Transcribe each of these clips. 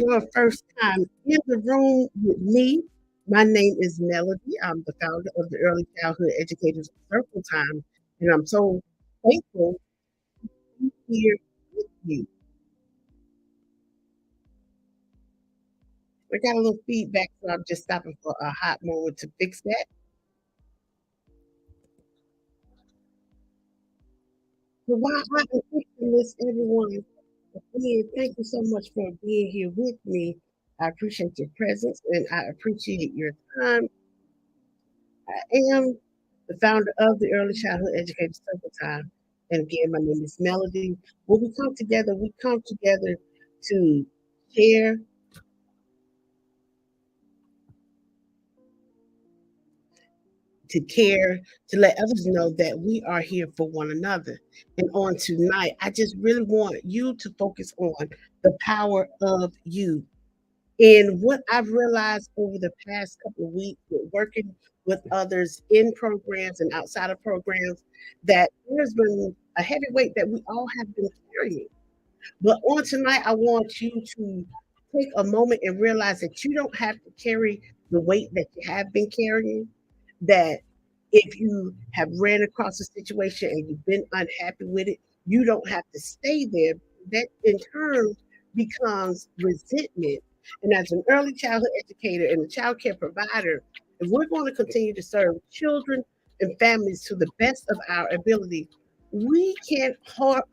your first time in the room with me, my name is Melody. I'm the founder of the Early Childhood Educators Circle Time, and I'm so thankful to be here with you. I got a little feedback, so I'm just stopping for a hot moment to fix that. But while I'm fixing this, everyone, again, thank you so much for being here with me. I appreciate your presence and I appreciate your time. I am the founder of the Early Childhood Educators Circle Time. And again, my name is Melody. When we come together to share, to care, to let others know that we are here for one another. And on tonight, I just really want you to focus on the power of you. And what I've realized over the past couple of weeks with working with others in programs and outside of programs, that there's been a heavy weight that we all have been carrying. But on tonight, I want you to take a moment and realize that you don't have to carry the weight that you have been carrying. That if you have ran across a situation and you've been unhappy with it, you don't have to stay there. That in turn becomes resentment. And as an early childhood educator and a child care provider, if we're going to continue to serve children and families to the best of our ability, we can't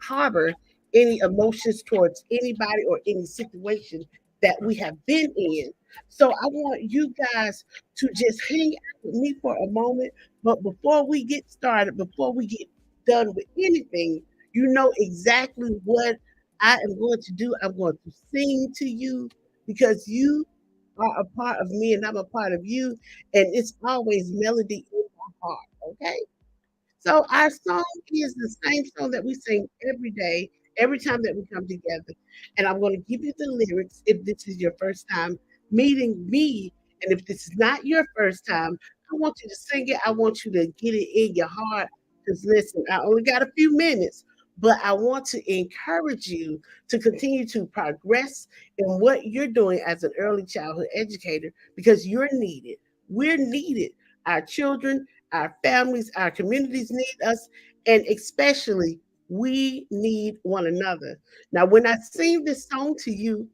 harbor any emotions towards anybody or any situation that we have been in. So I want you guys to just hang out with me for a moment. But before we get started, before we get done with anything, you know exactly what I am going to do. I'm going to sing to you because you are a part of me and I'm a part of you. And it's always melody in my heart. Okay. So our song is the same song that we sing every day, every time that we come together. And I'm going to give you the lyrics if this is your first time meeting me. And if this is not your first time, I want you to sing it. I want you to get it in your heart. Because listen, I only got a few minutes, but I want to encourage you to continue to progress in what you're doing as an early childhood educator because you're needed. We're needed. Our children, our families, our communities need us, and especially we need one another. Now, when I sing this song to you,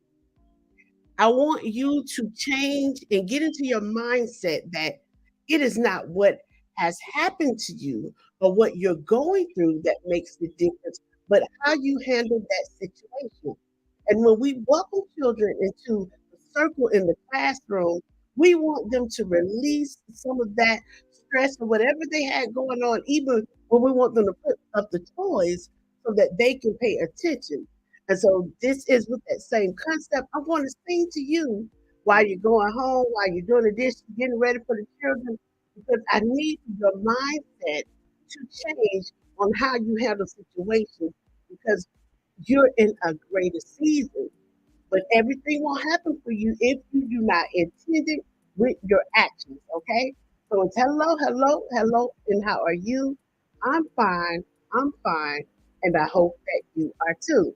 I want you to change and get into your mindset that it is not what has happened to you or what you're going through that makes the difference, but how you handle that situation. And when we welcome children into the circle in the classroom, we want them to release some of that stress or whatever they had going on, even when we want them to put up the toys so that they can pay attention. And so this is with that same concept. I want to sing to you while you're going home, while you're doing the dishes, getting ready for the children, because I need your mindset to change on how you handle situations because you're in a greater season. But everything will happen for you if you do not intend it with your actions. Okay? So it's hello, hello, hello, and how are you? I'm fine, and I hope that you are too.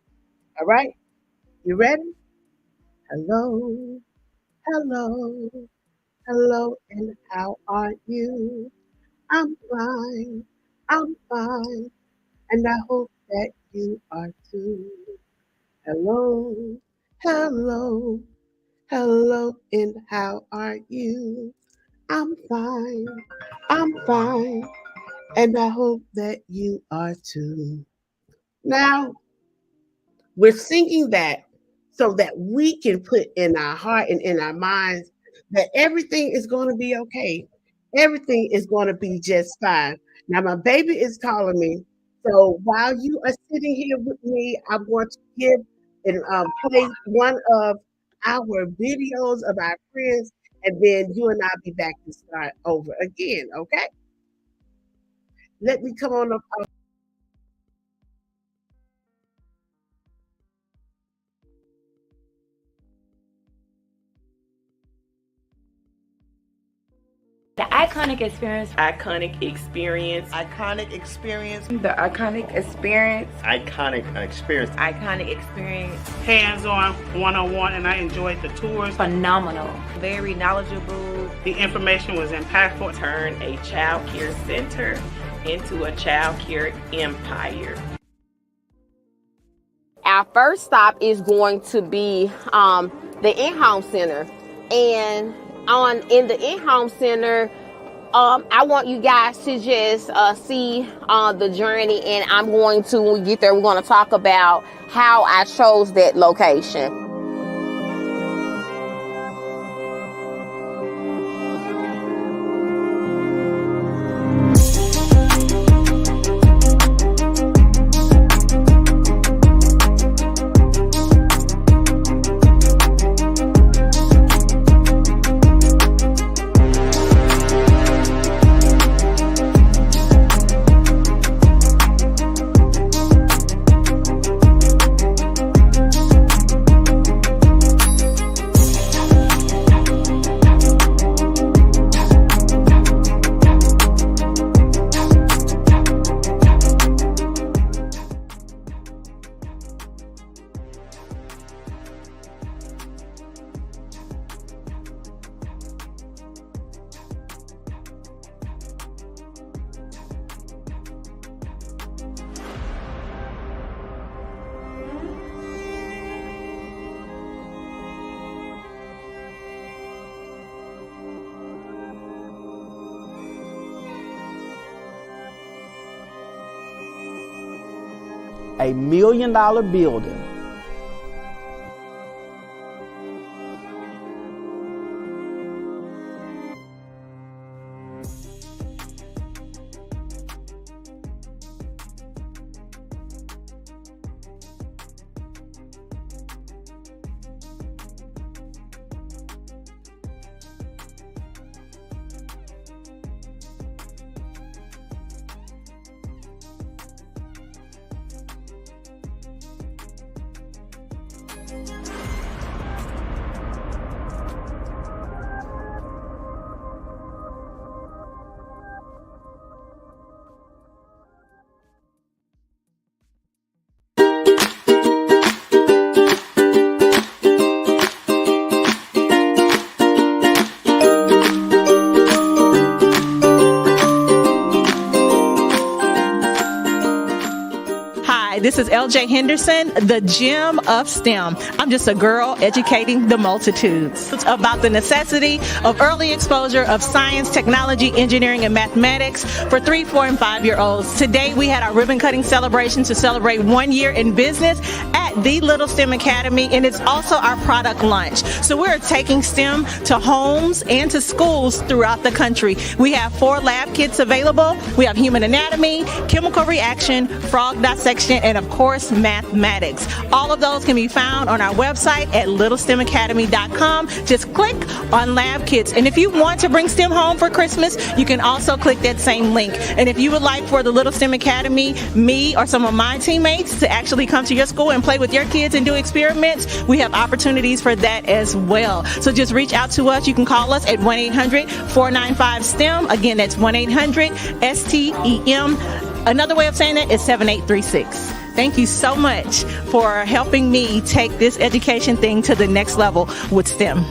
All right? You ready? Hello, hello, hello, and how are you? I'm fine, I'm fine, and I hope that you are too. Hello, hello, hello, and how are you? I'm fine, and I hope that you are too. Now, we're singing that so that we can put in our heart and in our minds that everything is going to be okay. Everything is going to be just fine. Now, my baby is calling me. So while you are sitting here with me, I'm going to give and play one of our videos of our friends, and then you and I'll be back to start over again. Okay? Let me come on up. iconic experience. Iconic experience. Iconic experience. The iconic experience. Iconic experience. Iconic experience. Hands-on, one-on-one, and I enjoyed the tours. Phenomenal. Very knowledgeable. The information was impactful. Turn a child care center into a child care empire. Our first stop is going to be the in-home center, and in the in-home center, I want you guys to just see the journey, and I'm going to, when we get there, we're going to talk about how I chose that location. $1 million building. This is LJ Henderson, the gem of STEM. I'm just a girl educating the multitudes. It's about the necessity of early exposure of science, technology, engineering, and mathematics for 3, 4, and 5-year-olds. Today, we had our ribbon cutting celebration to celebrate 1 year in business at the Little STEM Academy, and it's also our product launch. So we're taking STEM to homes and to schools throughout the country. We have 4 lab kits available. We have human anatomy, chemical reaction, frog dissection, and of course, mathematics. All of those can be found on our website at littlestemacademy.com. Just click on lab kits. And if you want to bring STEM home for Christmas, you can also click that same link. And if you would like for the Little STEM Academy, me or some of my teammates to actually come to your school and play with your kids and do experiments, we have opportunities for that as well. So just reach out to us. You can call us at 1-800-495-STEM. Again, that's 1-800-STEM. Another way of saying that is 7836. Thank you so much for helping me take this education thing to the next level with STEM.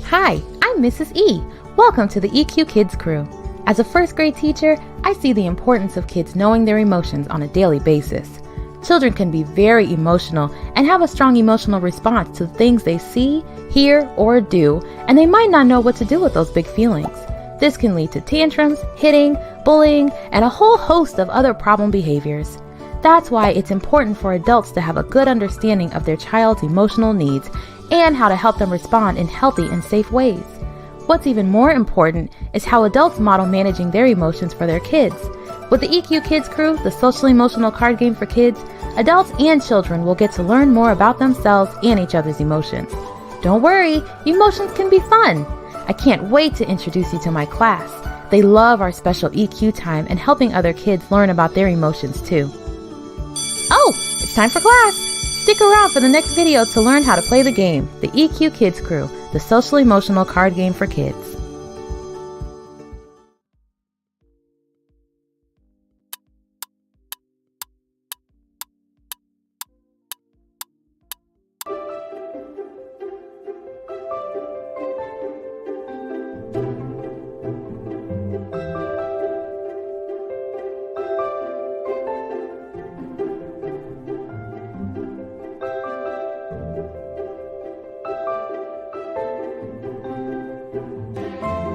Hi, I'm Mrs. E. Welcome to the EQ Kids crew. As a first grade teacher, I see the importance of kids knowing their emotions on a daily basis. Children can be very emotional and have a strong emotional response to things they see, hear, or do, and they might not know what to do with those big feelings. This can lead to tantrums, hitting, bullying, and a whole host of other problem behaviors. That's why it's important for adults to have a good understanding of their child's emotional needs and how to help them respond in healthy and safe ways. What's even more important is how adults model managing their emotions for their kids. With the EQ Kids crew, the social emotional card game for kids, adults and children will get to learn more about themselves and each other's emotions. Don't worry, emotions can be fun. I can't wait to introduce you to my class. They love our special EQ time and helping other kids learn about their emotions too. Oh, it's time for class! Stick around for the next video to learn how to play the game, the EQ Kids Crew, the social emotional card game for kids.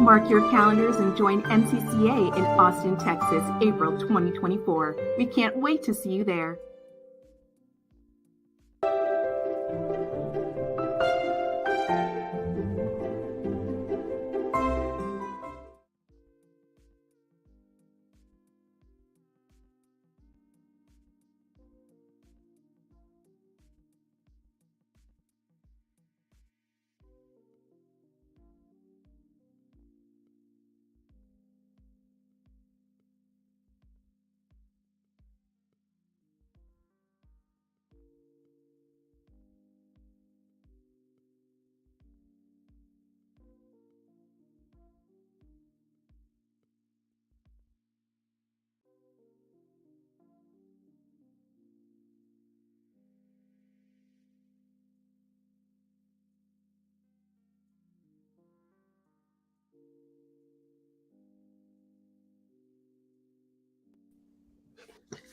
Mark your calendars and join MCCA in Austin, Texas, April 2024. We can't wait to see you there.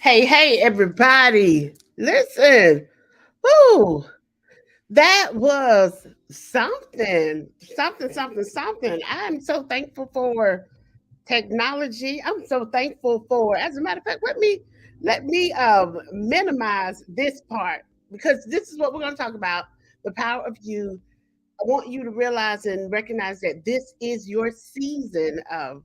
Hey, everybody. Listen. Woo. That was something. I'm so thankful for technology. I'm so thankful for, as a matter of fact, let me minimize this part because this is what we're going to talk about, the power of you. I want you to realize and recognize that this is your season of,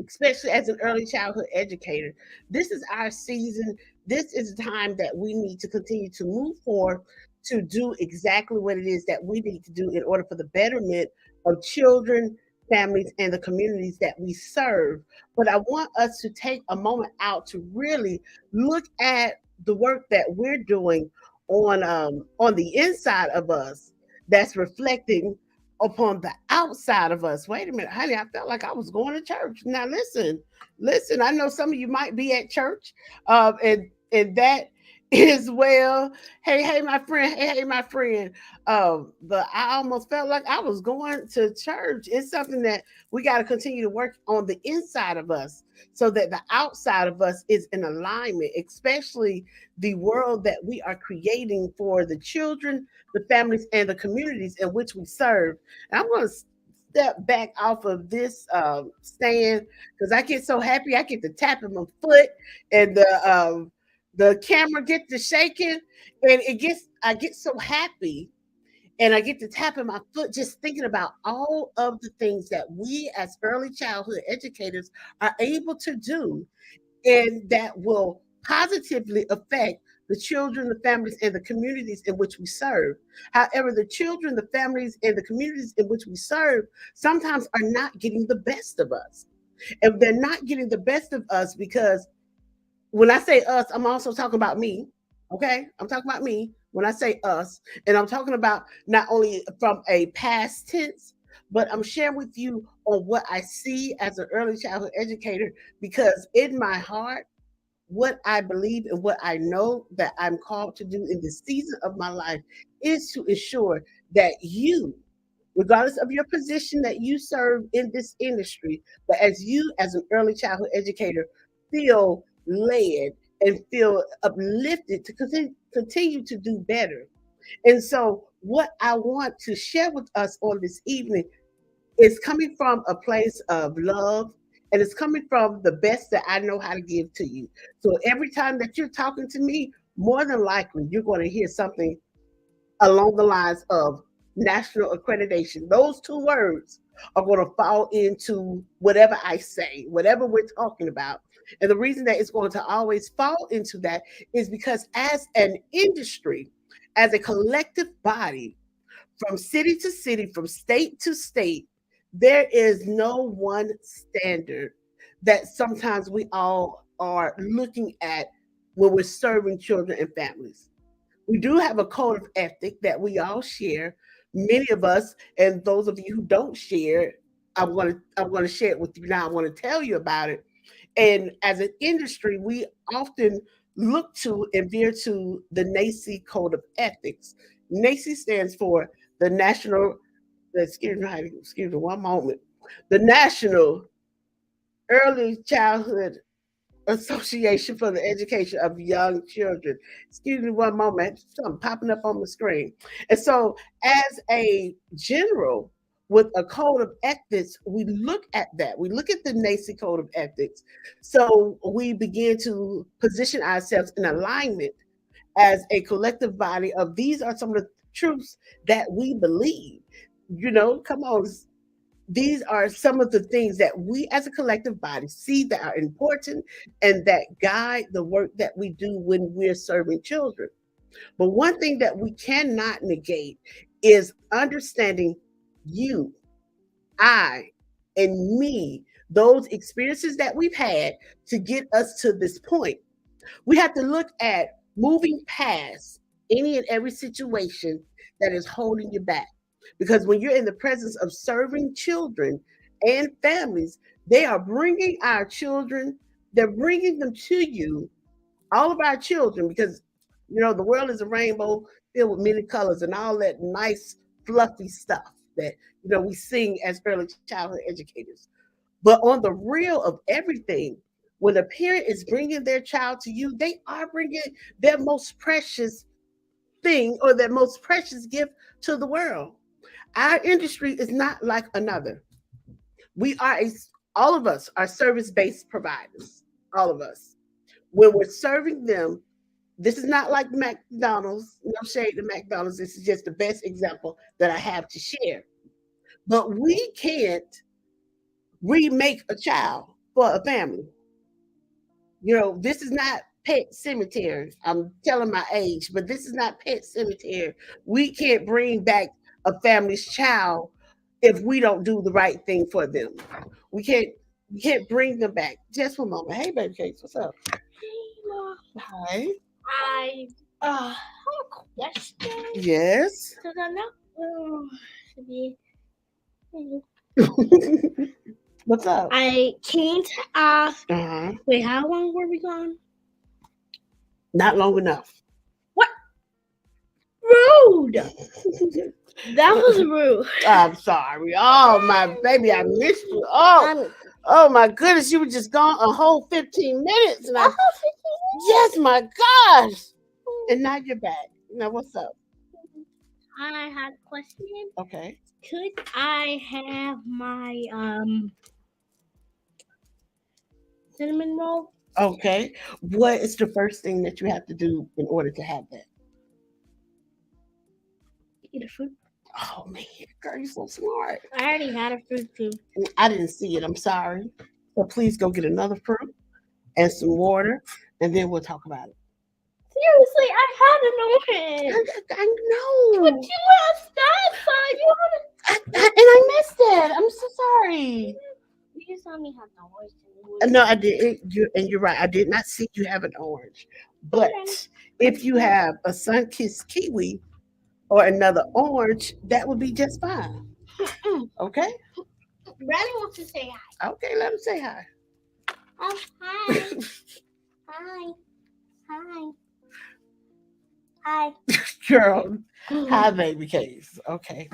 especially as an early childhood educator. This is our season. This is the time that we need to continue to move forward to do exactly what it is that we need to do in order for the betterment of children, families, and the communities that we serve. But I want us to take a moment out to really look at the work that we're doing on the inside of us that's reflecting upon the outside of us. Wait a minute, honey, I felt like I was going to church. Now listen, I know some of you might be at church, and that is well. Hey, my friend. Hey, my friend. But I almost felt like I was going to church. It's something that we got to continue to work on the inside of us so that the outside of us is in alignment, especially the world that we are creating for the children, the families, and the communities in which we serve. And I'm going to step back off of this stand because I get so happy. I get to tapping my foot, and the camera gets to shaking, and I get so happy, and I get to tapping my foot just thinking about all of the things that we as early childhood educators are able to do and that will positively affect the children, the families, and the communities in which we serve. However, the children, the families, and the communities in which we serve sometimes are not getting the best of us. And they're not getting the best of us because when I say us, I'm also talking about me. Okay. I'm talking about me when I say us. And I'm talking about not only from a past tense, but I'm sharing with you on what I see as an early childhood educator because in my heart, what I believe and what I know that I'm called to do in this season of my life is to ensure that you, regardless of your position that you serve in this industry, but as you, as an early childhood educator, feel led and feel uplifted to continue to do better. And so, what I want to share with us on this evening is coming from a place of love, and it's coming from the best that I know how to give to you. So, every time that you're talking to me, more than likely, you're going to hear something along the lines of national accreditation. Those two words are going to fall into whatever I say, whatever we're talking about. And the reason that it's going to always fall into that is because as an industry, as a collective body, from city to city, from state to state, there is no one standard that sometimes we all are looking at when we're serving children and families. We do have a code of ethic that we all share. Many of us, and those of you who don't share, I want to share it with you now. I want to tell you about it. And as an industry, we often look to and veer to the NACI Code of Ethics. NACI stands for the National, excuse me one moment, the National Early Childhood Association for the Education of Young Children. Excuse me one moment, something popping up on the screen. And so, as a general with a code of ethics, we look at that. We look at the NACI Code of Ethics. So we begin to position ourselves in alignment as a collective body of these are some of the truths that we believe. Come on, these are some of the things that we as a collective body see that are important and that guide the work that we do when we're serving children. But one thing that we cannot negate is understanding you, I, and me, those experiences that we've had to get us to this point. We have to look at moving past any and every situation that is holding you back. Because when you're in the presence of serving children and families, they are bringing our children, they're bringing them to you, all of our children, because, the world is a rainbow filled with many colors and all that nice, fluffy stuff that, we sing as early childhood educators. But on the real of everything, when a parent is bringing their child to you, they are bringing their most precious thing or their most precious gift to the world. Our industry is not like another. We are all of us are service-based providers. All of us. When we're serving them, this is not like McDonald's. No shade to McDonald's. This is just the best example that I have to share. But we can't remake a child for a family. This is not Pet Cemetery. I'm telling my age, but this is not Pet Cemetery. We can't bring back a family's child if we don't do the right thing for them. We can't bring them back. Just one moment. Hey, baby cakes, what's up? Hi. I have a question. Yes. Because I'm not to be. What's up? I came to ask. Uh-huh. Wait, how long were we gone? Not long enough. What? Rude. That was rude. I'm sorry. Oh my baby, I missed you. Oh my goodness, you were just gone a whole 15 minutes. And yes, my gosh. And now you're back. Now what's up? I had a question. Okay. Could I have my cinnamon roll? Okay. What is the first thing that you have to do in order to have that? Eat a fruit. Oh man, girl, you're so smart. I already had a fruit too. I didn't see it. I'm sorry. So please go get another fruit and some water, and then we'll talk about it. Seriously, I had an orange. I know. But you asked that, so you and I missed it. I'm so sorry. You just saw me have the orange. No, I didn't. You're right. I did not see you have an orange. But if you have a sun-kissed kiwi or another orange, that would be just fine. Okay? Brandon wants to say hi. Okay, let him say hi. Oh, hi. Hi. Hi. Hi. Girl, hi, baby case. Okay.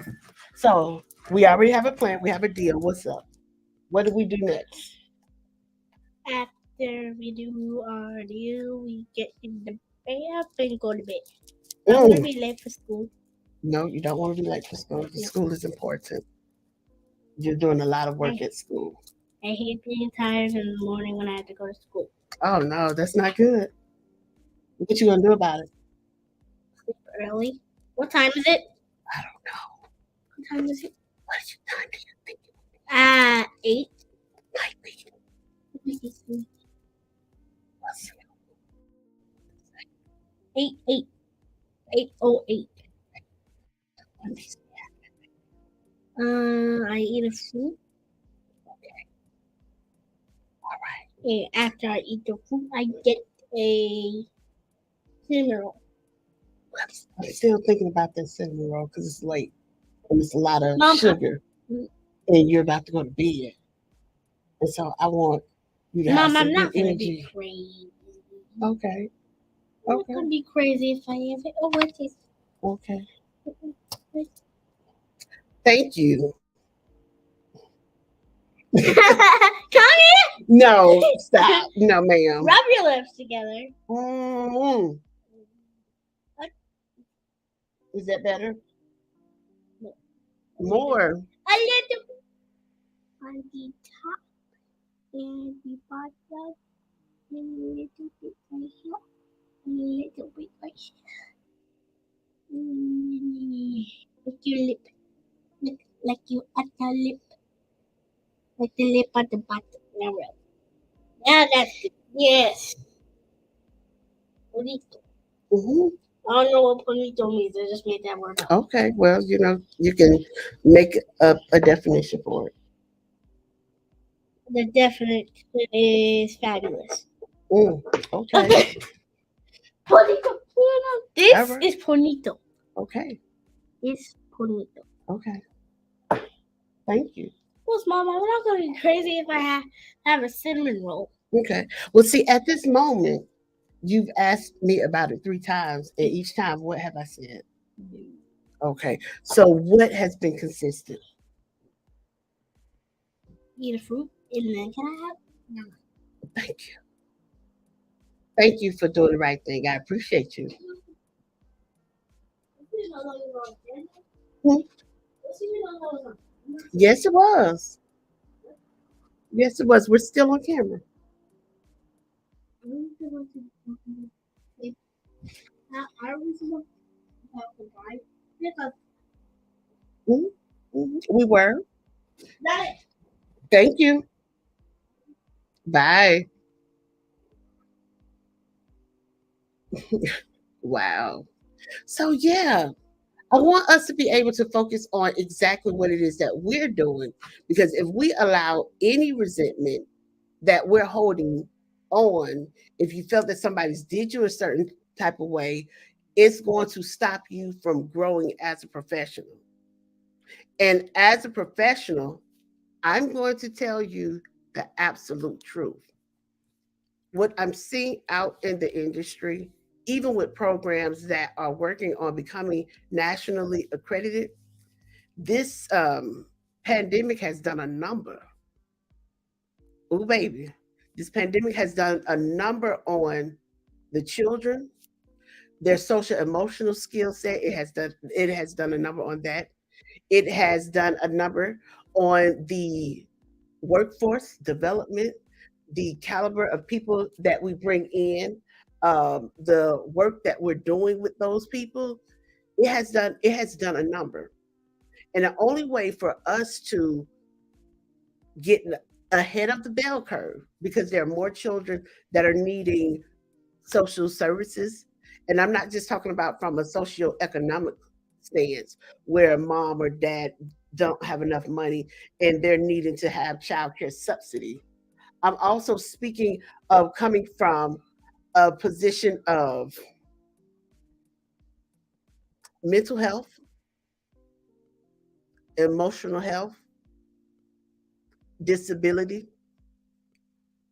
So we already have a plan. We have a deal. What's up? What do we do next? After we do our deal, we get in the bed and go to bed. I don't want to be late for school. No, you don't want to be late for school. The school is important. You're doing a lot of work at school. I hate being tired in the morning when I have to go to school. Oh, no, that's not good. What you going to do about it? Sleep early. What time is it? I don't know. What time is it? What time do you think? 8. Might be. Let's see. 8:08. 8:08. I eat a fruit. All right. And after I eat the fruit, I get a cinnamon roll. I'm still thinking about that cinnamon roll because it's late and it's a lot of Mom, sugar, and you're about to go to bed. And so I want you to have Mom, some I'm good not gonna energy. be crazy. Okay. I'm not Okay. gonna be crazy if I have it. Oh, what's this? Okay. Thank you. Come here. No, stop. No, ma'am. Rub your lips together. Mm. What? Is that better? No. More. A little on the top and the bottom, and a little bit right here, and a little bit right here. Like your lip, like your upper lip, like the lip at the bottom. Now rub. Now that's good. Yes. Bonito. Mm-hmm. I don't know what bonito means. I just made that word up. Okay. Well, you can make up a definition for it. The definition is fabulous. Okay. Bonito. This Alright. is bonito. Okay. It's bonito. Okay. Thank you. Well, Mom, I'm not going to be crazy if I have a cinnamon roll. Okay. Well, see, at this moment, you've asked me about it 3 times, and each time, what have I said? Okay. So, what has been consistent? Eat a fruit, and then can I have? No. Thank you. Thank you for doing the right thing. I appreciate you. Hmm? Yes, it was. Yes, it was. We're still on camera. We were. Thank you. Bye. Wow. So, yeah, I want us to be able to focus on exactly what it is that we're doing. Because if we allow any resentment that we're holding on, if you felt that somebody's did you a certain type of way, it's going to stop you from growing as a professional. And as a professional, I'm going to tell you the absolute truth. What I'm seeing out in the industry, even with programs that are working on becoming nationally accredited, this pandemic has done a number. Oh, baby. This pandemic has done a number on the children, their social emotional skill set. It has done a number on that. It has done a number on the workforce development, the caliber of people that we bring in, the work that we're doing with those people. It has done a number. And the only way for us to get ahead of the bell curve, because there are more children that are needing social services. And I'm not just talking about from a socioeconomic stance where mom or dad don't have enough money and they're needing to have childcare subsidy. I'm also speaking of coming from a position of mental health, emotional health, disability,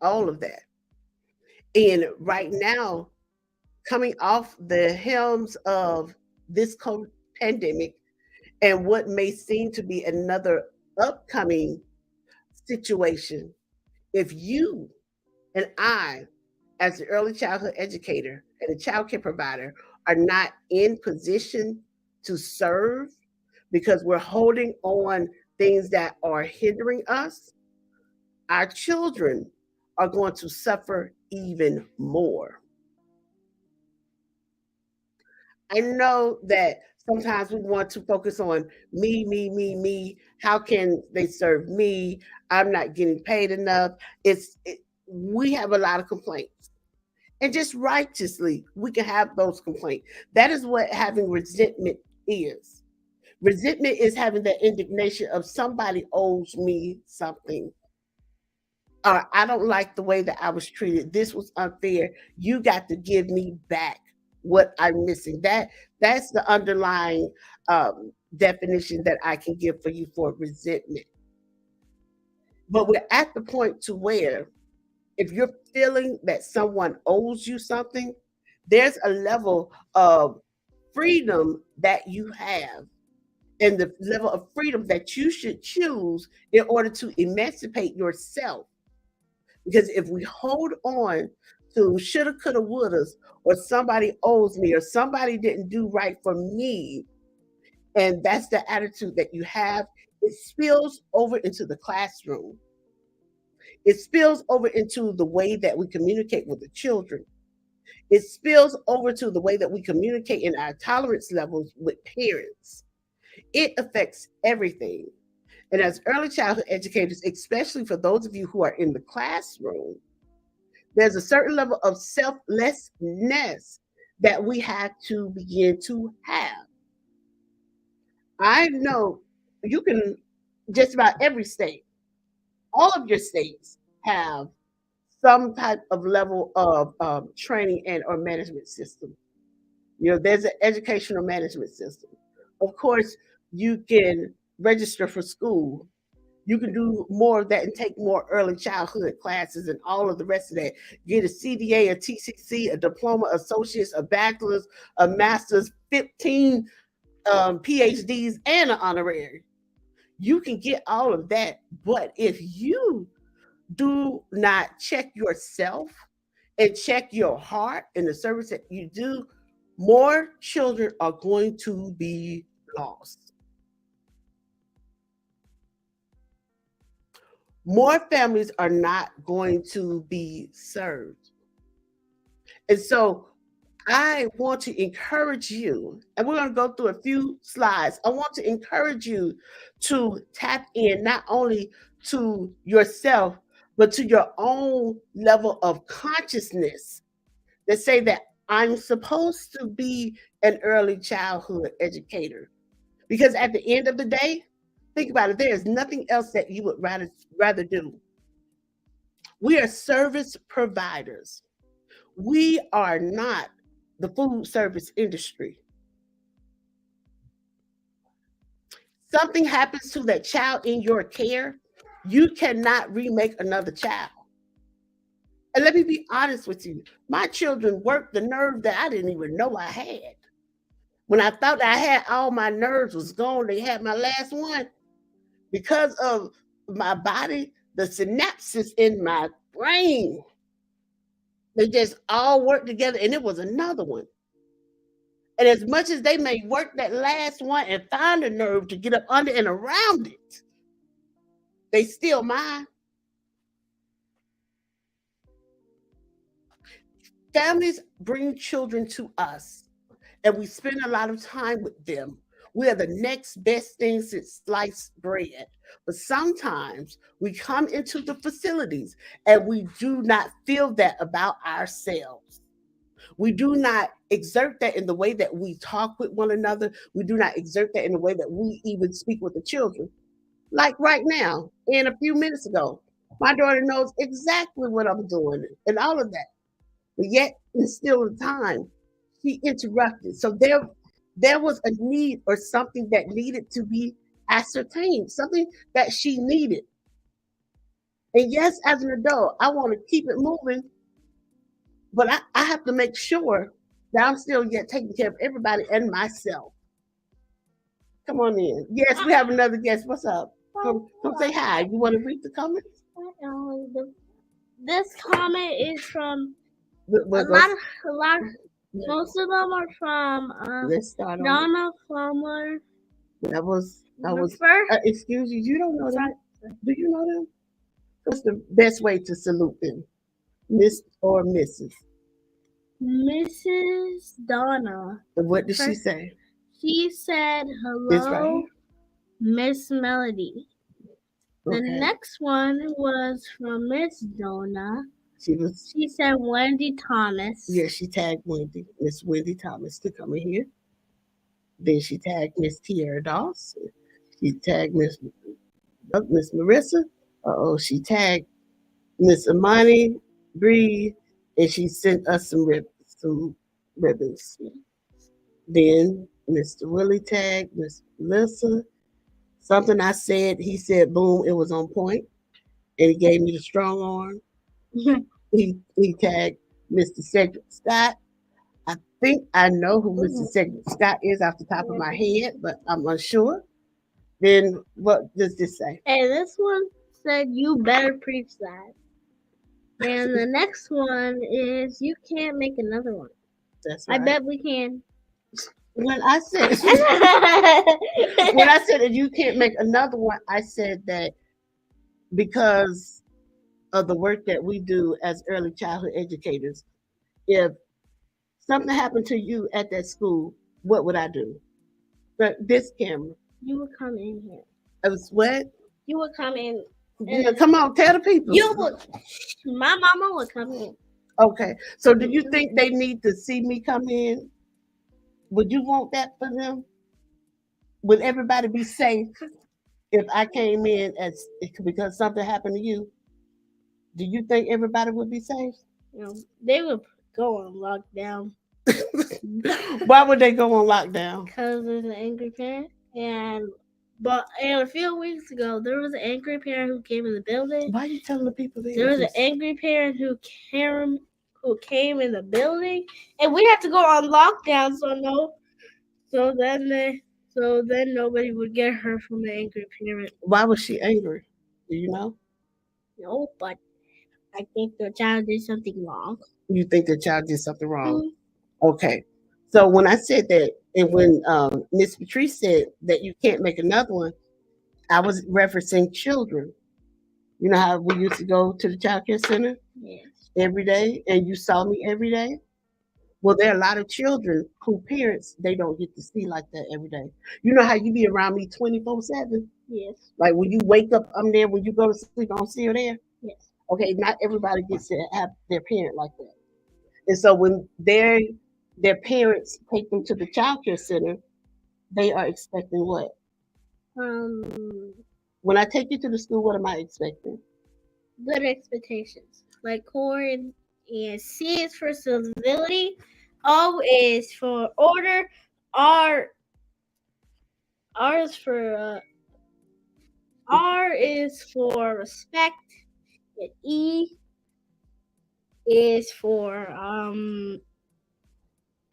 all of that. And right now, coming off the helms of this COVID pandemic and what may seem to be another upcoming situation, if you and I, as the early childhood educator and a child care provider, are not in position to serve because we're holding on things that are hindering us, our children are going to suffer even more. I know that sometimes we want to focus on me, me, me, me. How can they serve me? I'm not getting paid enough. We have a lot of complaints. And just righteously, we can have those complaints. That is what having resentment is. Resentment is having that indignation of somebody owes me something. Or I don't like the way that I was treated. This was unfair. You got to give me back what I'm missing. That's the underlying definition that I can give for you for resentment. But we're at the point to where if you're feeling that someone owes you something, there's a level of freedom that you have and the level of freedom that you should choose in order to emancipate yourself. Because if we hold on to shoulda, coulda, wouldas, or somebody owes me, or somebody didn't do right for me, and that's the attitude that you have, it spills over into the classroom. It spills over into the way that we communicate with the children. It spills over to the way that we communicate in our tolerance levels with parents. It affects everything. And as early childhood educators, especially for those of you who are in the classroom, there's a certain level of selflessness that we have to begin to have. I know you can, just about every state, all of your states have some type of level of training and or management system. There's an educational management system. Of course, you can register for school. You can do more of that and take more early childhood classes and all of the rest of that. Get a CDA, a TCC, a diploma, associates, a bachelor's, a master's, 15 PhDs, and an honorary. You can get all of that. But if you do not check yourself and check your heart in the service that you do, more children are going to be lost. More families are not going to be served. And so I want to encourage you, and we're going to go through a few slides. I want to encourage you to tap in not only to yourself, but to your own level of consciousness that say that I'm supposed to be an early childhood educator. Because at the end of the day, think about it, there is nothing else that you would rather do. We are service providers. We are not the food service industry. Something happens to that child in your care, you cannot remake another child. And let me be honest with you, my children worked the nerve that I didn't even know I had. When I thought I had all my nerves was gone, they had my last one. Because of my body, the synapses in my brain, they just all worked together, and it was another one. And as much as they may work that last one and find a nerve to get up under and around it, they still mine. Families bring children to us, and we spend a lot of time with them. We are the next best thing since sliced bread. But sometimes we come into the facilities and we do not feel that about ourselves. We do not exert that in the way that we talk with one another. We do not exert that in the way that we even speak with the children. Like right now, and a few minutes ago, my daughter knows exactly what I'm doing and all of that. But yet, it's still a time she interrupted. So there was a need or something that needed to be ascertained, something that she needed. And yes, as an adult, I want to keep it moving, but I have to make sure that I'm still yet taking care of everybody and myself. Come on in. Yes, we have another guest. What's up? Come say hi. You want to read the comments? This comment is from a lot. Most of them are from Let's start on Donna Farmer. That was First, excuse you. You don't know them. Do you know them? What's the best way to salute them? Miss or Mrs.? Mrs. Donna. And what did she say? She said, This right hello, here? Miss Melody. The Okay. next one was from Miss Donna. She said Wendy Thomas. Yeah, she tagged Wendy, Miss Wendy Thomas, to come in here. Then she tagged Miss Tierra Dawson. She tagged Miss Marissa. She tagged Miss Amani Bree, and she sent us some ribbons. Then Mr. Willie tagged Miss Melissa. Something I said, he said, boom, it was on point, and he gave me the strong arm. he tagged Mr. Cedric Scott. I think I know who Mr. Cedric Scott is off the top of my head, but I'm unsure. Then what does this say? And this one said, "You better preach that." And the next one is, "You can't make another one." That's right. I bet we can. When I said that you can't make another one, I said that because of the work that we do as early childhood educators, if something happened to you at that school, what would I do? But this camera. You would come in here. I was what? You would come in. Come on, tell the people. My mama would come in. Okay. So do you think they need to see me come in? Would you want that for them? Would everybody be safe if I came in because something happened to you? Do you think everybody would be safe? They would go on lockdown. Why would they go on lockdown? Because there's an angry parent. But a few weeks ago, there was an angry parent who came in the building. Why are you telling the people that? There was an angry parent who came in the building, and we had to go on lockdown. So then nobody would get her from the angry parent. Why was she angry? Do you know? No, but I think the child did something wrong. You think the child did something wrong? Mm-hmm. Okay. So when I said that, and when Miss Patrice said that you can't make another one, I was referencing children. You know how we used to go to the child care center every day, and you saw me every day? Well, there are a lot of children who parents, they don't get to see like that every day. You know how you be around me 24/7? Yes. Like when you wake up, I'm there. When you go to sleep, I'm still there? Yes. Okay, not everybody gets to have their parent like that. And so when their parents take them to the child care center, they are expecting what? When I take you to the school, what am I expecting? Good expectations. Like core and C is for civility, O is for order, R is for respect, and E is for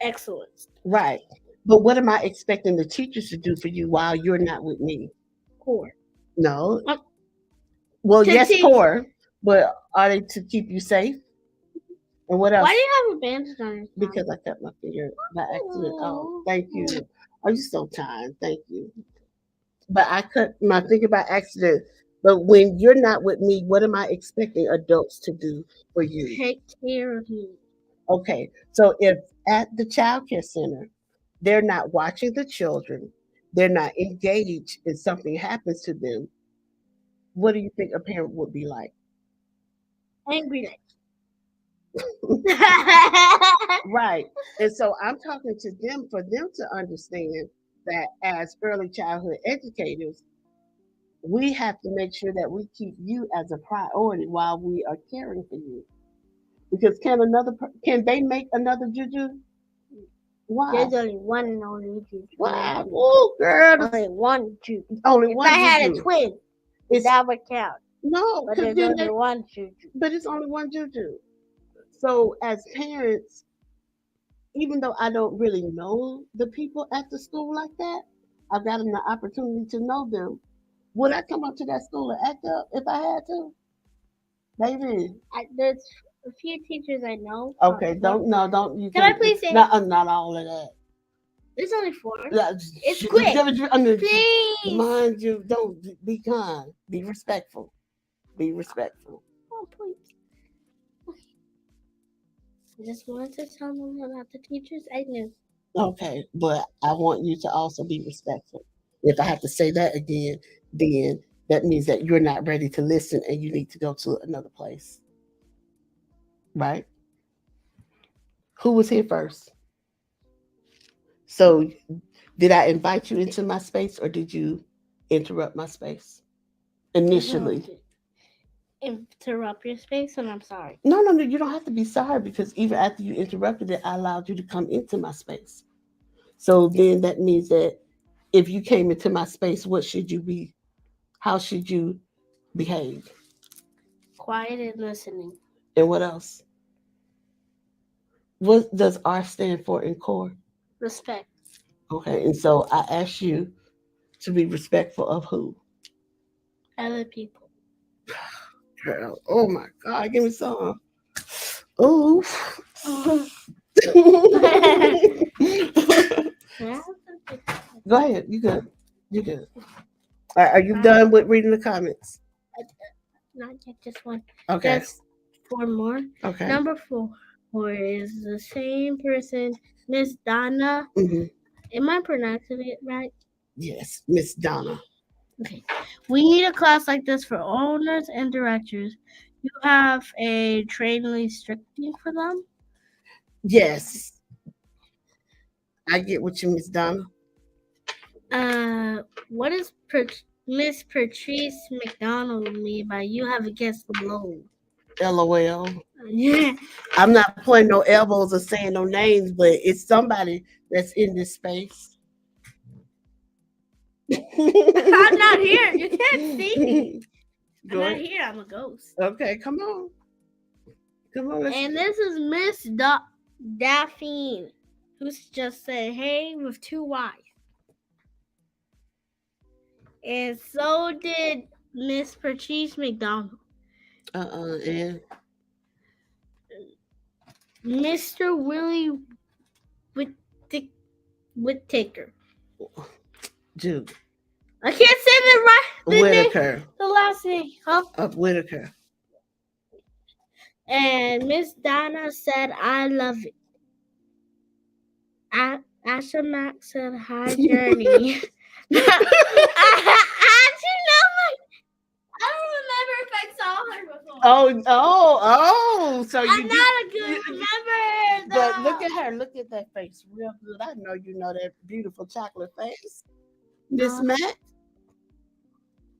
excellence. Right. But what am I expecting the teachers to do for you while you're not with me? Core. No. Well, yes, core. But are they to keep you safe? And what else? Why do you have a bandage on your thumb? Because I cut my finger by accident. Oh, thank you. Oh, you're so kind. Thank you. But I cut my finger by accident. But when you're not with me, what am I expecting adults to do for you? Take care of you. Okay. So if at the child care center, they're not watching the children, they're not engaged, and something happens to them, what do you think a parent would be like? Angry. Right. And so I'm talking to them for them to understand that as early childhood educators, we have to make sure that we keep you as a priority while we are caring for you. Because can they make another juju? Why? There's only one and only juju. Why? Oh, girl. Only one juju. Only one juju. If I had a twin, that would count. No, but there's only one juju. But it's only one juju. So as parents, even though I don't really know the people at the school like that, I've gotten the opportunity to know them. Would I come up to that school and act up if I had to? Maybe. There's a few teachers I know. Okay, don't. Can I please say? Not all of that. There's only 4. It's quick. Please. Mind you, don't be kind. Be respectful. Be respectful. Oh, please. I just wanted to tell them about the teachers I knew. Okay, but I want you to also be respectful. If I have to say that again, then that means that you're not ready to listen and you need to go to another place. Right? Who was here first? So Did I invite you into my space or did you interrupt my space initially? Interrupt your space, and I'm sorry. No, no, no. You don't have to be sorry because even after you interrupted it, I allowed you to come into my space. So then that means that if you came into my space, what should you be? How should you behave? Quiet and listening. And what else? What does R stand for in core? Respect. Okay, and so I asked you to be respectful of who? Other people. Girl, oh my God, give me some. Oh. Go ahead. You good. You good. Are you done with reading the comments? Not yet, just one. Okay. Just 4 more. Okay. Number 4 is the same person, Miss Donna. Mm-hmm. Am I pronouncing it right? Yes, Miss Donna. Okay. We need a class like this for owners and directors. You have a training restricting for them? Yes. I get what you, Miss Donna. What is Miss Patrice McDonald mean by you have against the load? LOL. Yeah. I'm not pointing no elbows or saying no names, but it's somebody that's in this space. I'm not here. You can't see me. I'm Go not ahead. here. I'm a ghost. Okay, come on. Come on. And this is Miss Daphne, who's just said, hey, with 2 Y's. And so did Miss Patrice McDonald. And Mr. Willie Whittaker. Dude. I can't say the Whittaker. name, the last name. Huh? Of Whittaker. And Miss Donna said, I love it. Asha Mac said, hi, Journey. I don't remember if I saw her before. Oh. So I'm not a good remember. But look at her. Look at that face. Real good. I know you know that beautiful chocolate face. Miss Mac?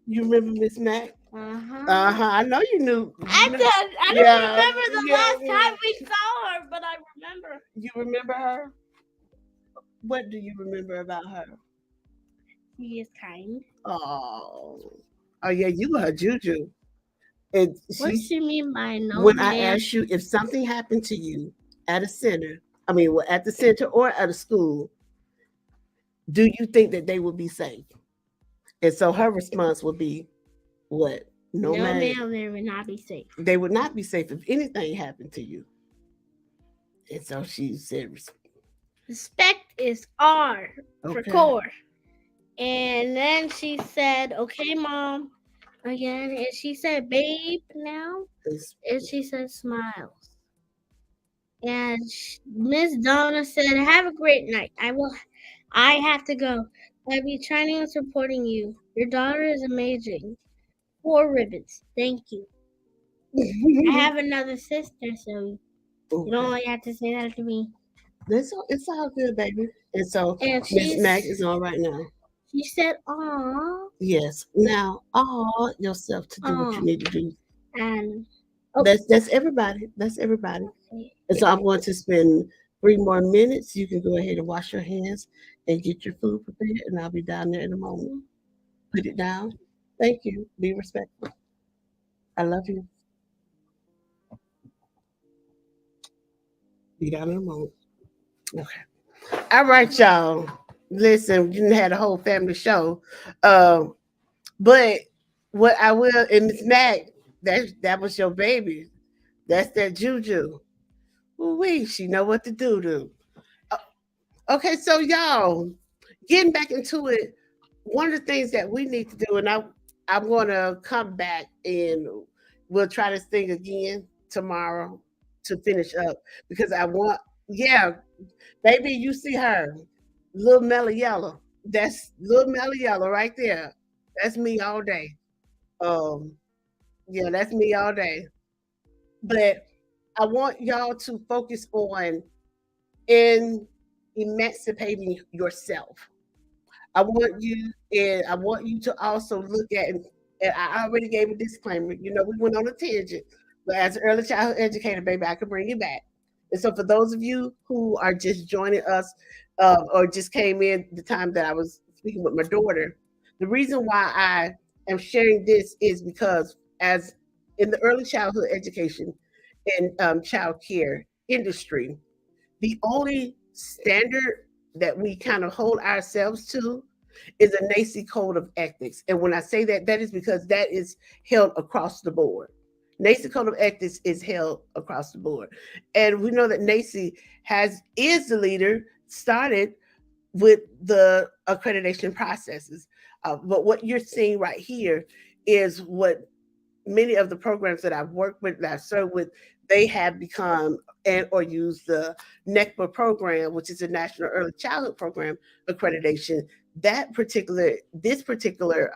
You remember Miss Mac? I know you knew. I don't remember the last time we saw her, but I remember. You remember her? What do you remember about her? She is kind. Oh yeah, you were her juju. And What does she mean by no? When I asked you if something happened to you at a center, at the center or at a school, do you think that they would be safe? And so her response would be, what? No, ma'am, they would not be safe. They would not be safe if anything happened to you. And so she said, respect is R for core. And then she said, okay, Mom, again. And she said, babe, now. And she said, smiles. And Miss Donna said, have a great night. I have to go. I'll be trying and supporting you. Your daughter is amazing. 4 ribbons. Thank you. I have another sister, so you don't only have to say that to me. It's all good, baby. And so Miss Mac is on right now. She said, aw. Yes. Now, aw yourself to do what you need to do. And that's everybody. That's everybody. And so I'm going to spend 3 more minutes. You can go ahead and wash your hands and get your food prepared, and I'll be down there in a moment. Put it down. Thank you. Be respectful. I love you. Be down in a moment. Okay. All right, y'all. Listen, you didn't have a whole family show. But what I will, and Miss Mac, that was your baby. That's that juju. Ooh-wee, she know what to do. Okay, so y'all, getting back into it, one of the things that we need to do, and I'm going to come back and we'll try this thing again tomorrow to finish up because I want, baby, you see her, little Melly Yellow. That's little Melly Yellow right there. That's me all day. That's me all day. But I want y'all to focus on emancipating yourself. I want you to also look at, and I already gave a disclaimer. You know, we went on a tangent, but as an early childhood educator, baby, I can bring it back. And so, for those of you who are just joining us, or just came in the time that I was speaking with my daughter, the reason why I am sharing this is because, as in the early childhood education and child care industry, the only standard that we kind of hold ourselves to is a NACI code of ethics. And when I say that, that is because that is held across the board. NACI code of ethics is held across the board. And we know that NACI is the leader, started with the accreditation processes. But what you're seeing right here is what many of the programs that I've worked with, that I've served with, they have become and or use the NECPA program, which is a National Early Childhood Program accreditation. This particular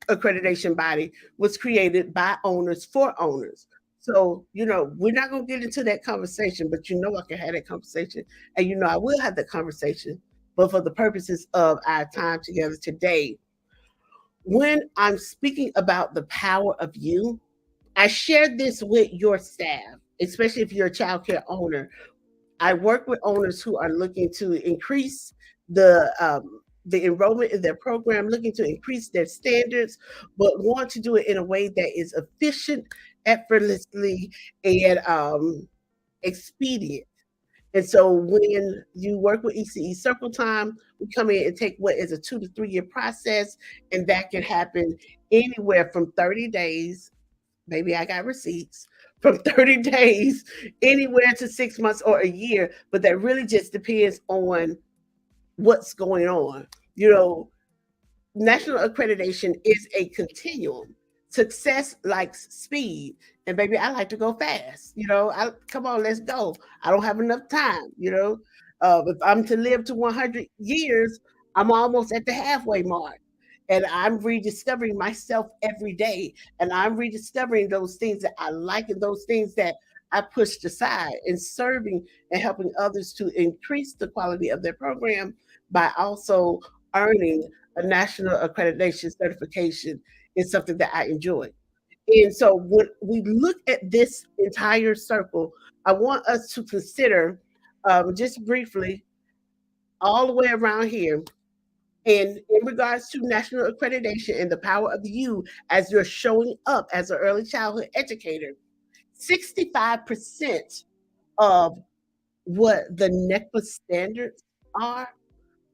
accreditation body was created by owners for owners. So, you know, we're not going to get into that conversation, but you know, I can have that conversation, and you know, I will have that conversation. But for the purposes of our time together today, when I'm speaking about the power of you, I share this with your staff, especially if you're a child care owner. I work with owners who are looking to increase the enrollment in their program, looking to increase their standards, but want to do it in a way that is efficient, effortlessly, and expedient. And so when you work with ECE Circle Time, we come in and take what is a 2 to 3 year process, and that can happen anywhere from 30 days. Maybe I got receipts from 30 days, anywhere to 6 months or a year, but that really just depends on what's going on. You know, national accreditation is a continuum. Success likes speed. And baby, I like to go fast. You know, come on, let's go. I don't have enough time. You know, if I'm to live to 100 years, I'm almost at the halfway mark. And I'm rediscovering myself every day. And I'm rediscovering those things that I like and those things that I pushed aside, and serving and helping others to increase the quality of their program by also earning a national accreditation certification is something that I enjoy. And so when we look at this entire circle, I want us to consider, just briefly, all the way around here, and in regards to national accreditation and the power of you as you're showing up as an early childhood educator, 65% of what the NECPA standards are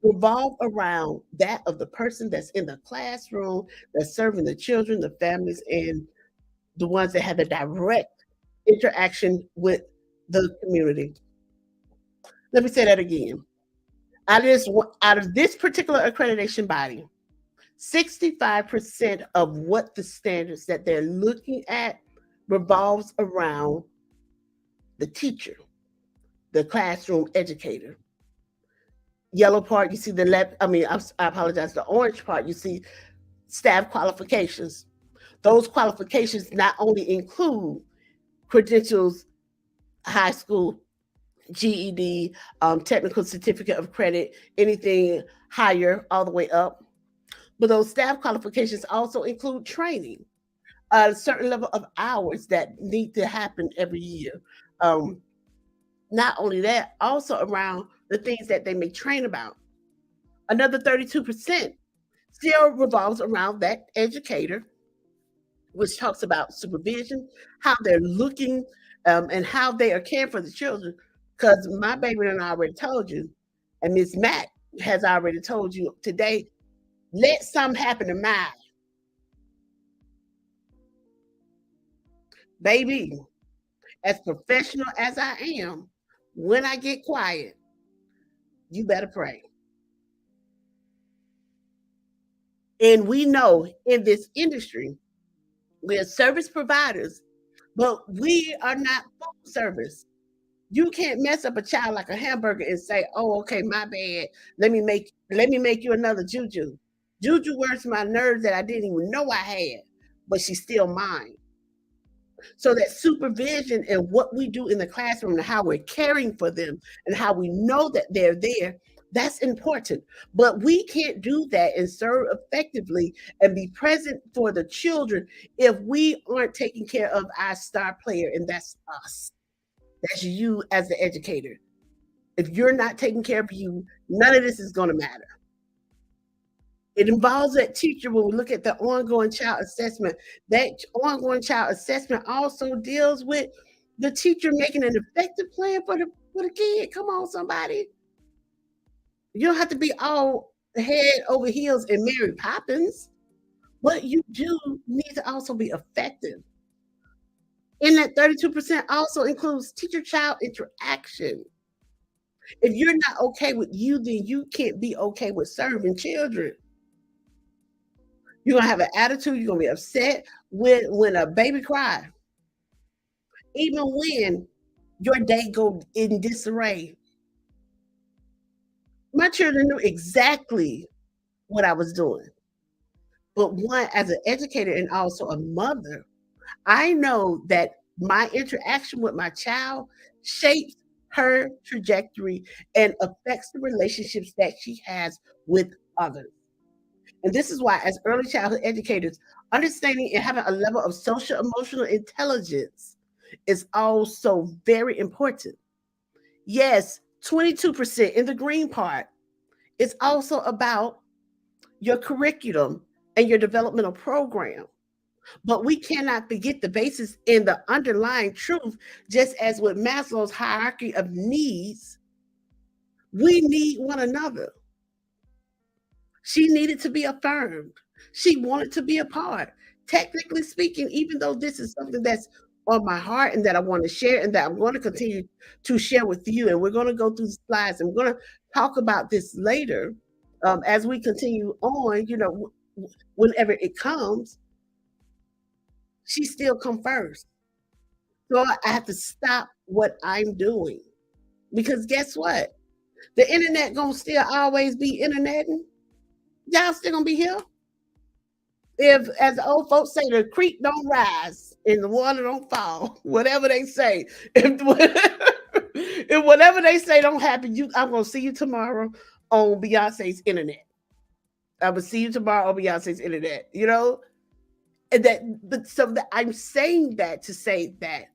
revolve around that of the person that's in the classroom, that's serving the children, the families, and the ones that have a direct interaction with the community. Let me say that again. Out of this particular accreditation body, 65% of what the standards that they're looking at revolves around the teacher, the classroom educator. Yellow part, you see the left, I apologize, the orange part, you see staff qualifications. Those qualifications not only include credentials, high school, GED, technical certificate of credit, anything higher, all the way up. But those staff qualifications also include training, a certain level of hours that need to happen every year. Not only that, also around the things that they may train about. Another 32% still revolves around that educator, which talks about supervision, how they're looking, and how they are caring for the children. Because my baby and I already told you, and Miss Matt has already told you today, let something happen to mine. Baby, as professional as I am, when I get quiet, you better pray. And we know in this industry, we're service providers, but we are not food service. You can't mess up a child like a hamburger and say, "Oh, okay, my bad. Let me make you another Juju." Juju works my nerves that I didn't even know I had, but she's still mine. So that supervision and what we do in the classroom and how we're caring for them and how we know that they're there, That's important. But we can't do that and serve effectively and be present for the children if we aren't taking care of our star player, and that's us. That's you as the educator. If you're not taking care of you, none of this is going to matter. It involves that teacher when we look at the ongoing child assessment. That ongoing child assessment also deals with the teacher making an effective plan for the kid. Come on, somebody. You don't have to be all head over heels and Mary Poppins. What you do needs to also be effective. And that 32% also includes teacher child interaction. If you're not okay with you, then you can't be okay with serving children. You're gonna have an attitude, you're gonna be upset when a baby cries, even when your day go in disarray. My children knew exactly what I was doing. But one, as an educator and also a mother, I know that my interaction with my child shapes her trajectory and affects the relationships that she has with others. And this is why, as early childhood educators, understanding and having a level of social emotional intelligence is also very important. Yes, 22% in the green part is also about your curriculum and your developmental program. But we cannot forget the basis in the underlying truth, just as with Maslow's hierarchy of needs, we need one another. She needed to be affirmed. She wanted to be a part. Technically speaking, even though this is something that's on my heart and that I want to share and that I'm going to continue to share with you, and we're going to go through the slides and we're going to talk about this later as we continue on, whenever it comes, she still come first. So I have to stop what I'm doing because guess what? The internet gonna still always be interneting. Y'all still gonna be here. If, as the old folks say, the creek don't rise and the water don't fall, whatever they say, if whatever they say don't happen, I'm gonna see you tomorrow on Beyonce's internet. I will see you tomorrow on Beyonce's internet. And but so that I'm saying that to say that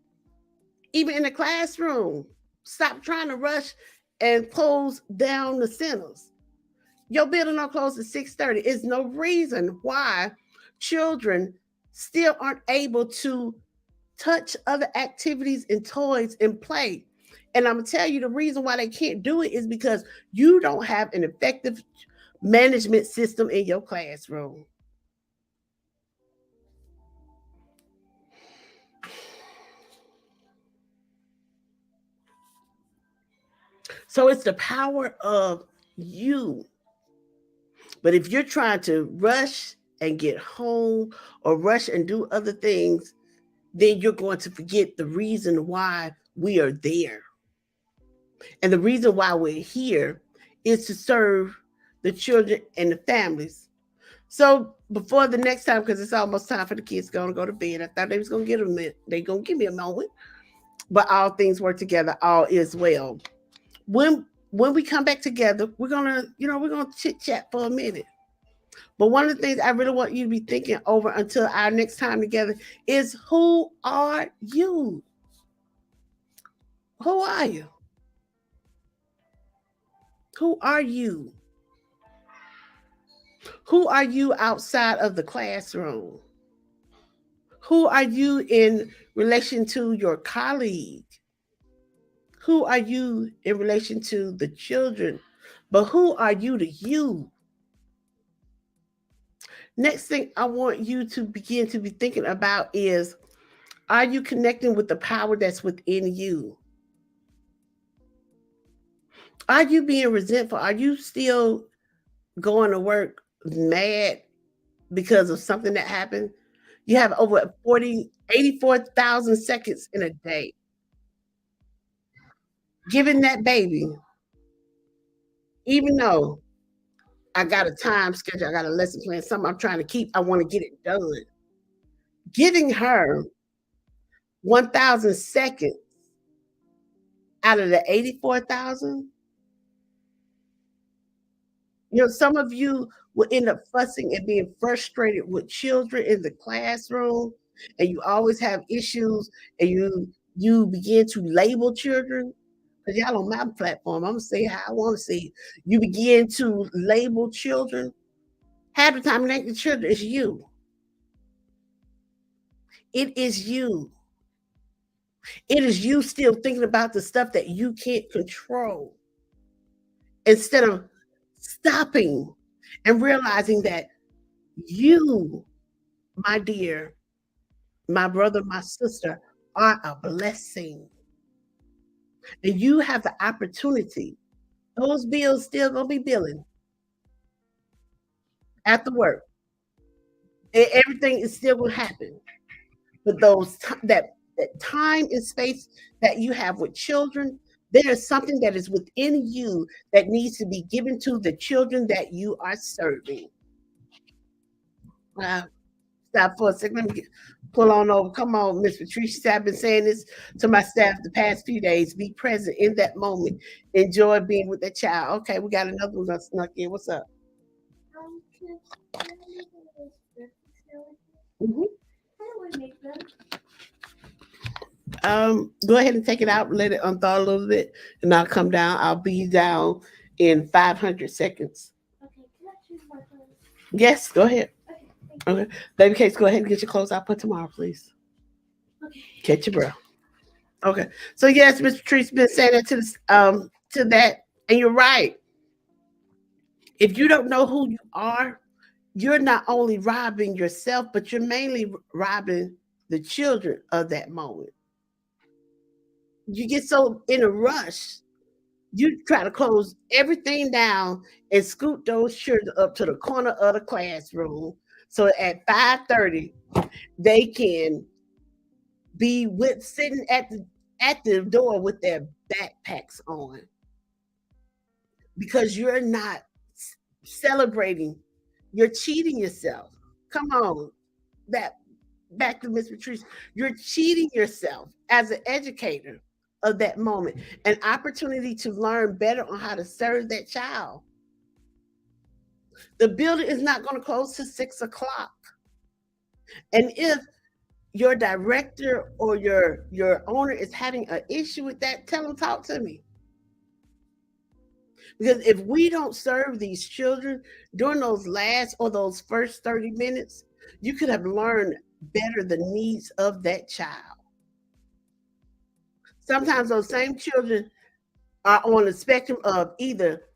even in the classroom, stop trying to rush and close down the centers. Your building don't close at 6:30. There's no reason why children still aren't able to touch other activities and toys and play. And I'm gonna tell you the reason why they can't do it is because you don't have an effective management system in your classroom. So it's the power of you. But if you're trying to rush and get home or rush and do other things, then you're going to forget the reason why we are there. And the reason why we're here is to serve the children and the families. So before the next time, because it's almost time for the kids going to go to bed, I thought they was going to get them. They going to give me a moment. But all things work together. All is well. When we come back together, we're gonna chit chat for a minute. But one of the things I really want you to be thinking over until our next time together is, who are you? Who are you? Who are you? Who are you outside of the classroom? Who are you in relation to your colleague? Who are you in relation to the children? But who are you to you? Next thing I want you to begin to be thinking about is, are you connecting with the power that's within you? Are you being resentful? Are you still going to work mad because of something that happened? You have over 84,000 seconds in a day. Giving that baby, even though I got a time schedule, I got a lesson plan, something I'm trying to keep, I want to get it done. Giving her 1,000 seconds out of the 84,000 You know, some of you will end up fussing and being frustrated with children in the classroom, and you always have issues, and you begin to label children. Because y'all on my platform, I'm gonna say how I want to say it. You begin to label children. Half the time, it ain't the children, it's you. It is you. It is you still thinking about the stuff that you can't control instead of stopping and realizing that you, my dear, my brother, my sister, are a blessing. And you have the opportunity. Those bills still gonna be billing after work. Everything is still gonna happen. But that time and space that you have with children, there is something that is within you that needs to be given to the children that you are serving. Stop for a second. Let me pull on over. Come on, Miss Patricia. I've been saying this to my staff the past few days. Be present in that moment. Enjoy being with the child. Okay, we got another one that snuck in. What's up? Mm-hmm. Go ahead and take it out, let it unthaw a little bit, and I'll come down. I'll be down in 500 seconds. Okay, can I choose my clothes? Yes, go ahead. Okay. Okay. Baby Case, go ahead and get your clothes out for tomorrow, please. Okay. Catch your breath. Okay. So yes, Mr. Patrice been saying that to that, and you're right. If you don't know who you are, you're not only robbing yourself, but you're mainly robbing the children of that moment. You get so in a rush, you try to close everything down and scoot those children up to the corner of the classroom so at 5:30 they can be with sitting at the door with their backpacks on because you're not celebrating. You're cheating yourself. Come on, that back to Miss Patrice. You're cheating yourself as an educator of that moment, an opportunity to learn better on how to serve that child. The building is not going to close till 6 o'clock, and if your director or your owner is having an issue with that, tell them talk to me. Because if we don't serve these children during those last or those first 30 minutes, you could have learned better the needs of that child. Sometimes those same children are on the spectrum of either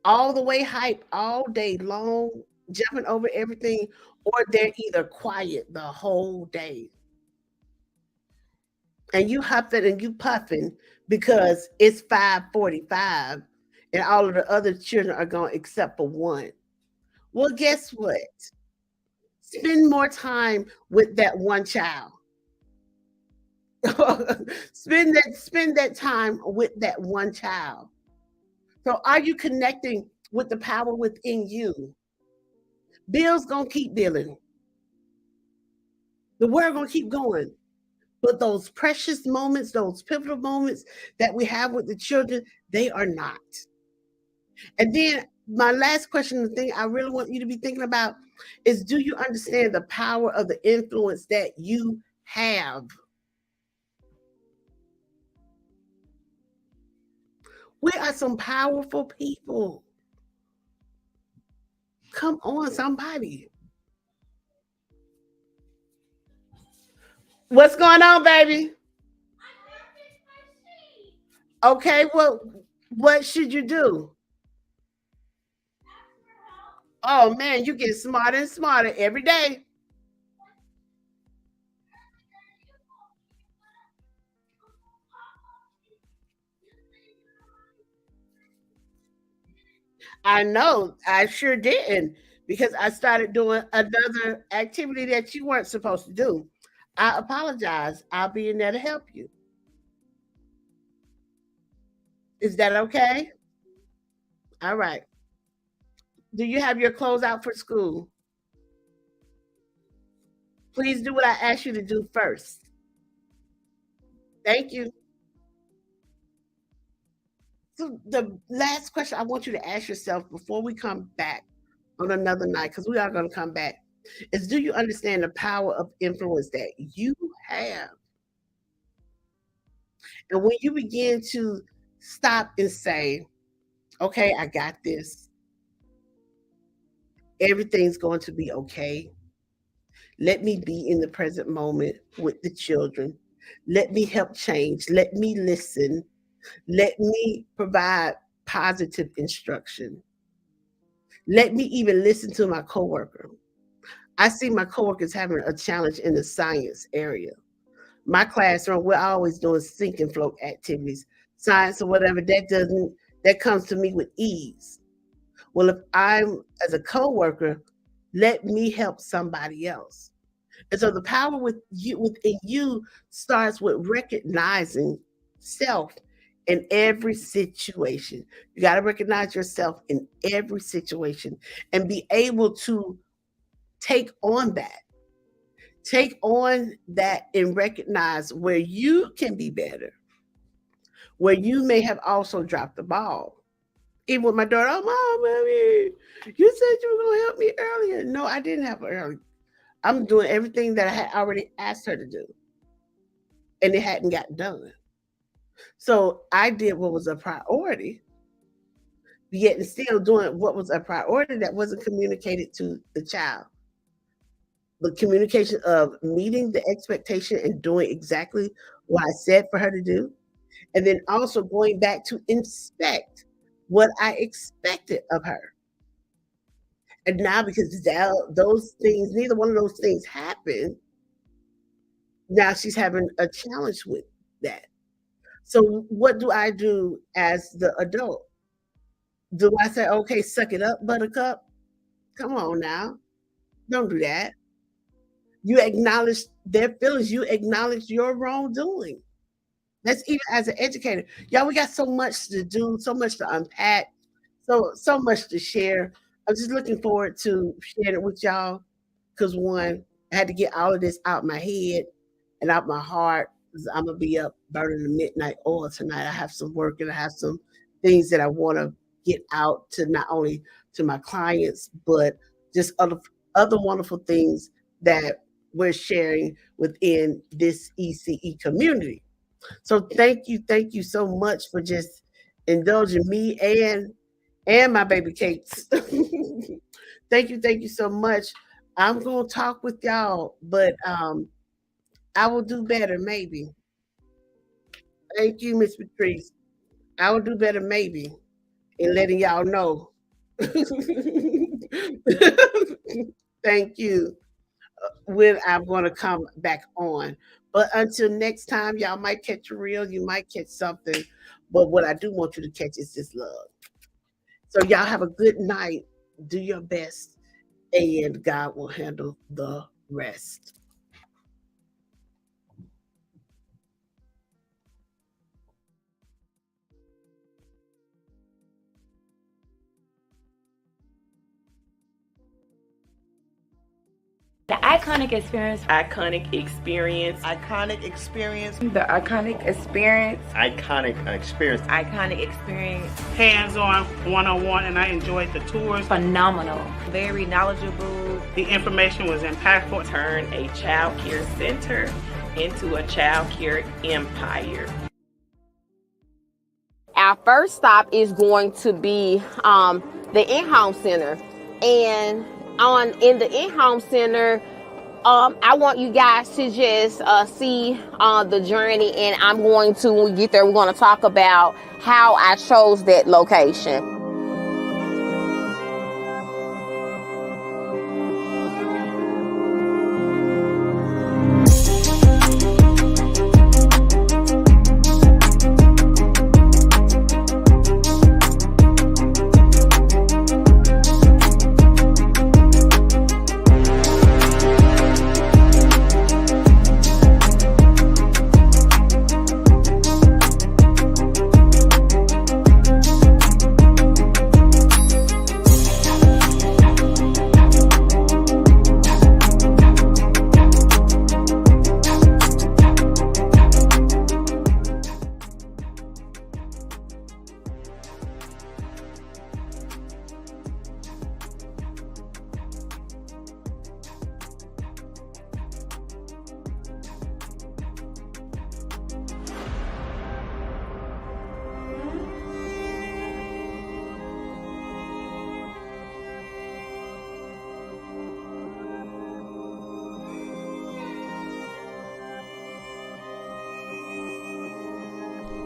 all the way hype all day long, jumping over everything, or they're either quiet the whole day. And you huffing and you puffing because it's 5:45 and all of the other children are gone except for one. Well, guess what? Spend more time with that one child. spend that time with that one child. So are you connecting with the power within you? Bill's gonna keep billing. The world gonna keep going. But those precious moments, those pivotal moments that we have with the children, they are not. And then my last question, the thing I really want you to be thinking about is, do you understand the power of the influence that you have? We are some powerful people. Come on, somebody. What's going on, baby? Okay, well, what should you do? Oh man, you get smarter and smarter every day. I know, I sure didn't because I started doing another activity that you weren't supposed to do. I apologize. I'll be in there to help you. Is that okay? All right. Do you have your clothes out for school? Please do what I asked you to do first. Thank you. So the last question I want you to ask yourself before we come back on another night, because we are going to come back, is do you understand the power of influence that you have? And when you begin to stop and say, okay, I got this. Everything's going to be okay. Let me be in the present moment with the children. Let me help change. Let me listen. Let me provide positive instruction. Let me even listen to my coworker. I see my coworkers having a challenge in the science area. My classroom, we're always doing sink and float activities, science or whatever. That comes to me with ease. Well, if I'm as a coworker, let me help somebody else. And so the power within you starts with recognizing self in every situation. You got to recognize yourself in every situation and be able to take on that. Take on that and recognize where you can be better, where you may have also dropped the ball. Even with my daughter, oh, Mom, mommy, you said you were going to help me earlier. No, I didn't help her earlier. I'm doing everything that I had already asked her to do, and it hadn't gotten done. So I did what was a priority, yet and still doing what was a priority that wasn't communicated to the child. The communication of meeting the expectation and doing exactly what I said for her to do, and then also going back to inspect what I expected of her. And now, because those things, neither one of those things happened, now she's having a challenge with that. So what do I do as the adult? Do I say, okay, suck it up, buttercup? Come on now. Don't do that. You acknowledge their feelings. You acknowledge your wrongdoing. That's even as an educator. Y'all, we got so much to do, so much to unpack, so much to share. I'm just looking forward to sharing it with y'all because, one, I had to get all of this out my head and out my heart because I'm going to be up burning the midnight oil tonight. I have some work and I have some things that I want to get out to not only to my clients, but just other wonderful things that we're sharing within this ECE community. So thank you so much for just indulging me and my baby cakes. Thank you so much. I'm gonna talk with y'all, but I will do better maybe. Thank you, Miss Patrice. I will do better maybe in letting y'all know. Thank you. When I'm going to come back on. But until next time, y'all might catch a reel, you might catch something. But what I do want you to catch is this love. So y'all have a good night. Do your best, and God will handle the rest. The iconic experience. Iconic experience. Iconic experience. The iconic experience. Iconic experience. Iconic experience. Hands-on, one-on-one, and I enjoyed the tours. Phenomenal. Very knowledgeable. The information was impactful. Turn a child care center into a child care empire. Our first stop is going to be the in-home center, and in the in-home center, I want you guys to just see the journey, and I'm going to, when we get there, we're going to talk about how I chose that location.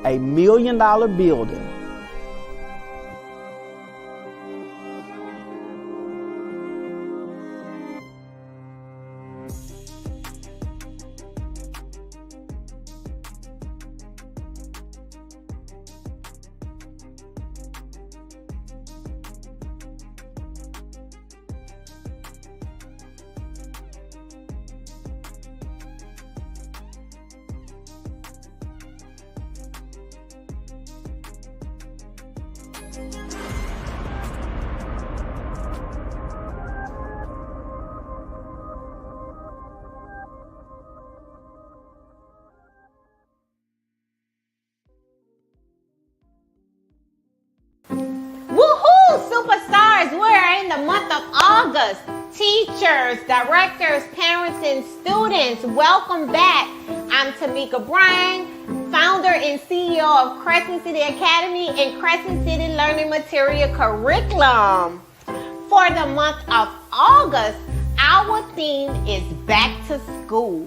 $1 million building. Woohoo, superstars! We're in the month of August. Teachers, directors, parents, and students, welcome back. I'm Tamika Bryan, founder and CEO of Crescent City Academy and Crescent City Learning Material Curriculum. For the month of August, our theme is back to school.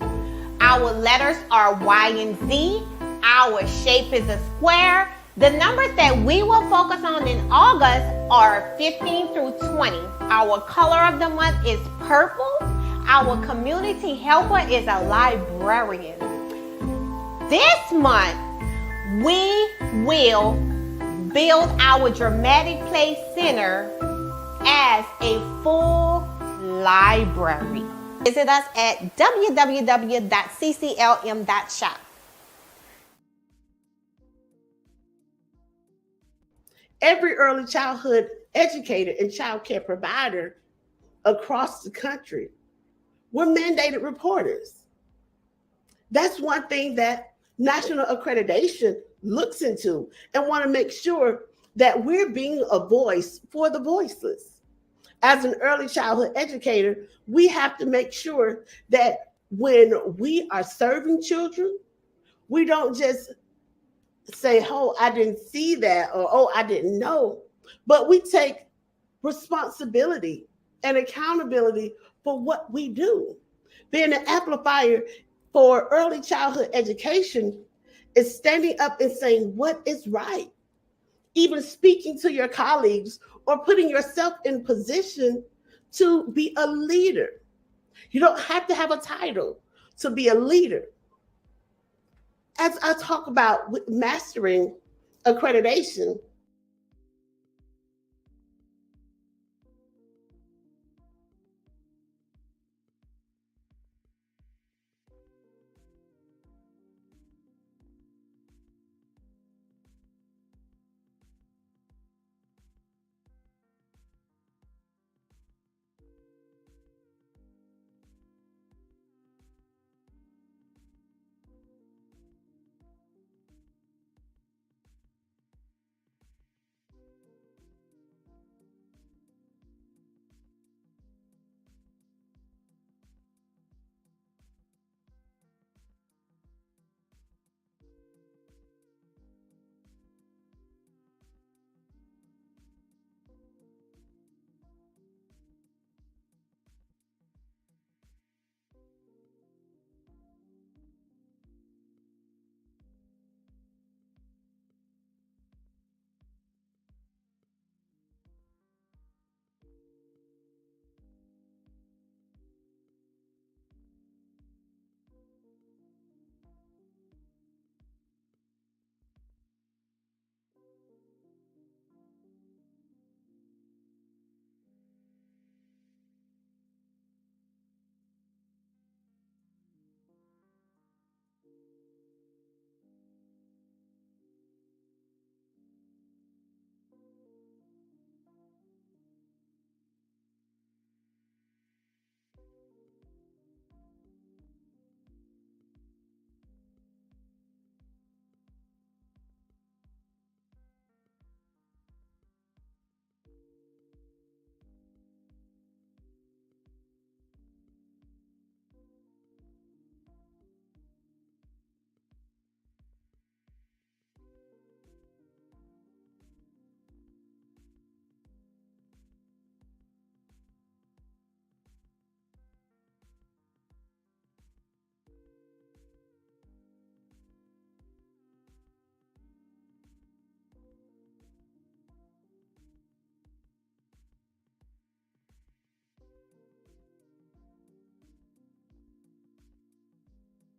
Our letters are Y and Z. Our shape is a square. The numbers that we will focus on in August are 15 through 20. Our color of the month is purple. Our community helper is a librarian. This month, we will build our dramatic play center as a full library. Visit us at www.cclm.shop. Every early childhood educator and child care provider across the country, we're mandated reporters. That's one thing that national accreditation looks into and want to make sure that we're being a voice for the voiceless. As an early childhood educator, we have to make sure that when we are serving children, we don't just say, oh, I didn't see that, or oh, I didn't know. But we take responsibility and accountability for what we do. Being an amplifier for early childhood education is standing up and saying what is right. Even speaking to your colleagues or putting yourself in position to be a leader. You don't have to have a title to be a leader. As I talk about mastering accreditation,